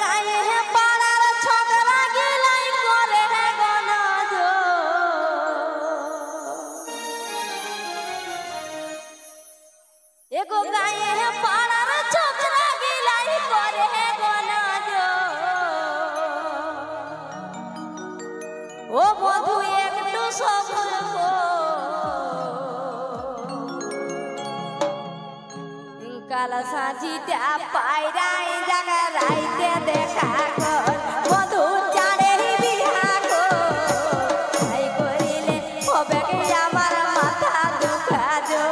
गाये है पाड़ार छोकरा गिलाई करे है गनजो एगो गाये है पाड़ार छोकरा गिलाई करे है गनजो ओ बधु एकटू सब्र काला साझीटा पायराई जगह राइते देखा कर बधु चारे ही बिहा को आई करिले होबे के আমার মাথা দুখা जो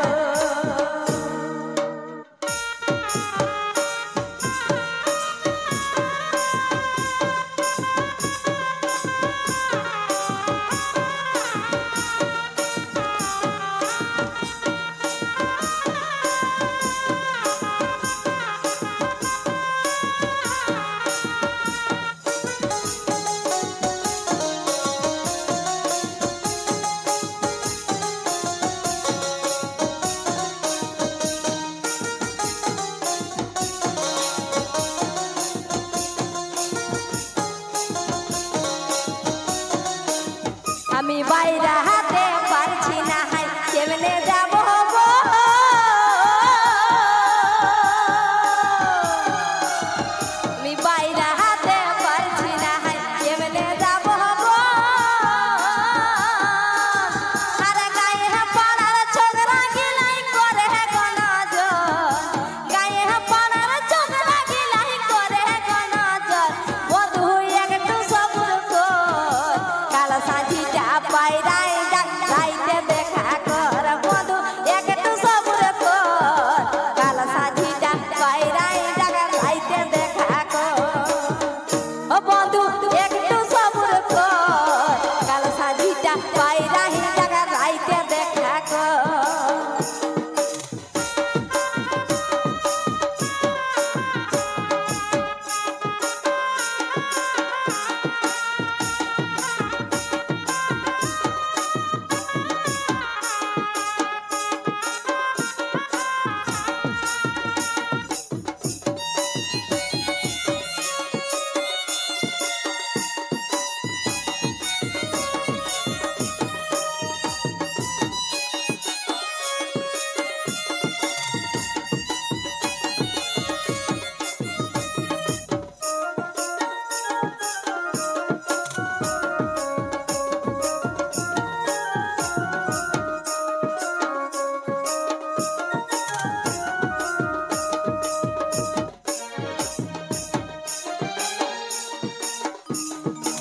আমি বাইরে হাতে পারছি না হাই কেমনে যাব গো আমি বাইরে হাতে পারছি না হাই কেমনে যাব গো আরে গায়ে পাড়ার ছোকরা গিলাই করে গনজো গায়ে পাড়ার ছোকরা গিলাই করে গনজো বধু একটু সবর কর কালা সাজি পায়রাই রাইতে দেখা কর বধু একটু সবর কর কালা সাজিটা পায়রাই রাইতে দেখা কর ও বধু একটু সবর কর কালা সাজিটা পায়রাই রাইতে দেখা কর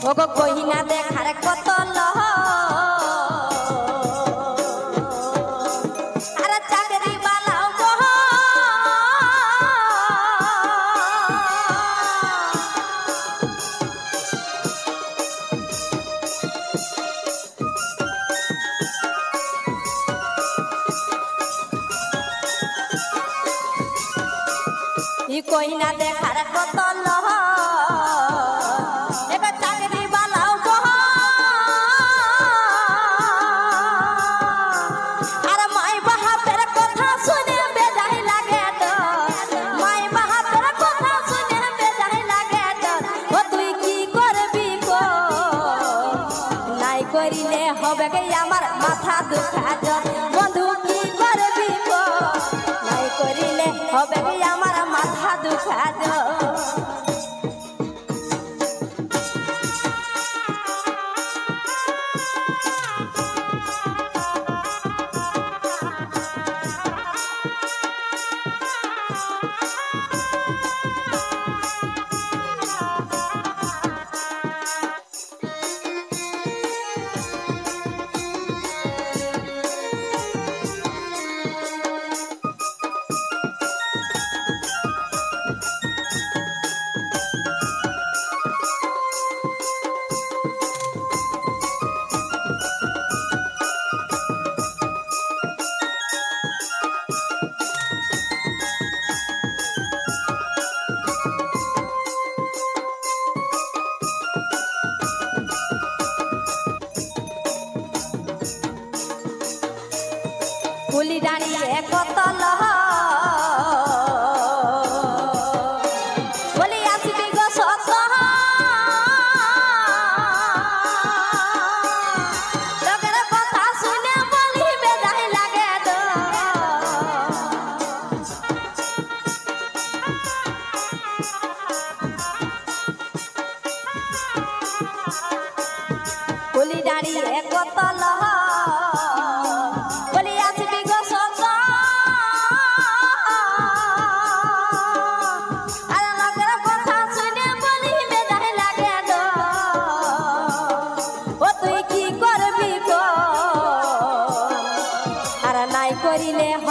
ওগো কহিনা দেখার কত লহ আর চাকরি বালাও গো ই কহিনা দেখার কত লহ করিলে হবে গে আমার মাথা দুখা যত বন্ধু কি করবি গো নাই করিলে হবে গে আমার মাথা দুখা যত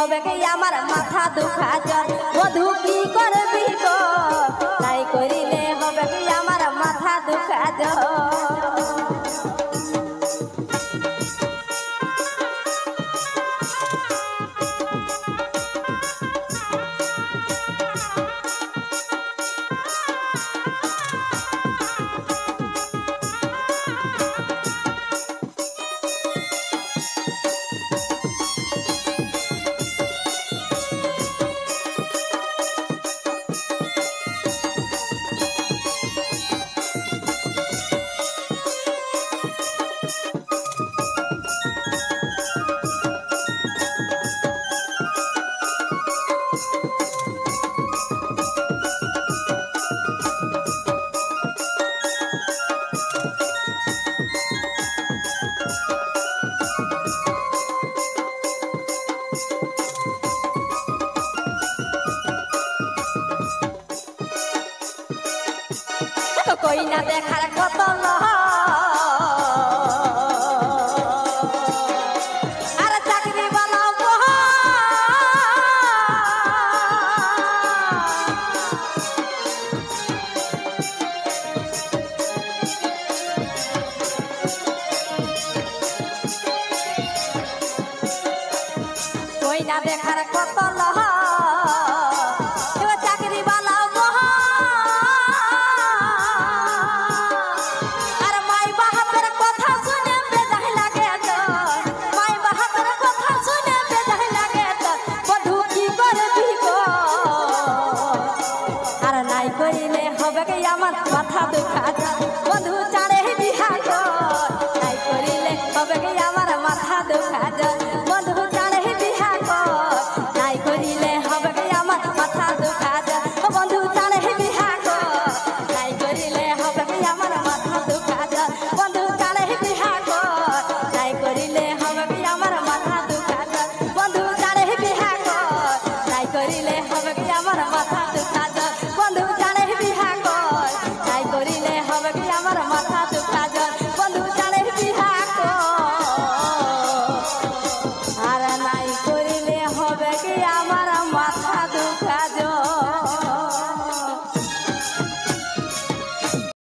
হবে কি আমার মাথা দুখা জ্বর বধু কি করবি গো নাই করিলে হবে কি আমার মাথা দুখা জ্বর কই না দেখার কত আর চাকরি বানাবো কই না দেখার কত চাকরি বানাবো করিলে হবে কি আমার মাথা দুখা বন্ধু চান